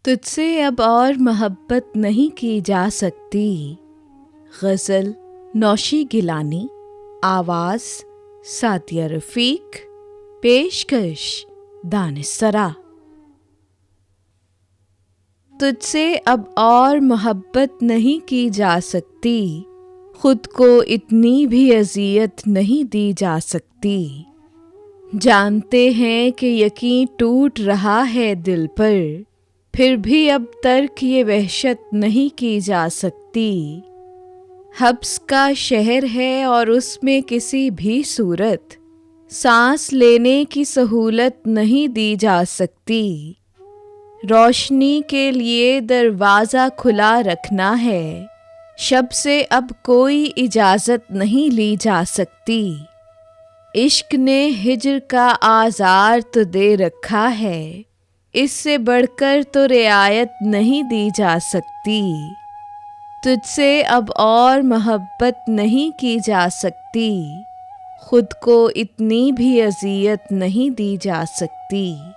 तुझसे अब और मोहब्बत नहीं की जा सकती। गज़ल नौशी गिलानी, आवाज़ सादिया रफ़ीक, पेशकश दानिशसरा। तुझसे अब और मोहब्बत नहीं की जा सकती, खुद को इतनी भी अज़ियत नहीं दी जा सकती। जानते हैं कि यकीन टूट रहा है दिल पर, फिर भी अब तर्क ये वहशत नहीं की जा सकती। हब्स का शहर है और उसमें किसी भी सूरत सांस लेने की सहूलत नहीं दी जा सकती। रोशनी के लिए दरवाज़ा खुला रखना है, शब से अब कोई इजाज़त नहीं ली जा सकती। इश्क ने हिज्र का आज़ार तो दे रखा है, इससे बढ़कर तो रियायत नहीं दी जा सकती। तुझसे अब और मोहब्बत नहीं की जा सकती, खुद को इतनी भी अज़ियत नहीं दी जा सकती।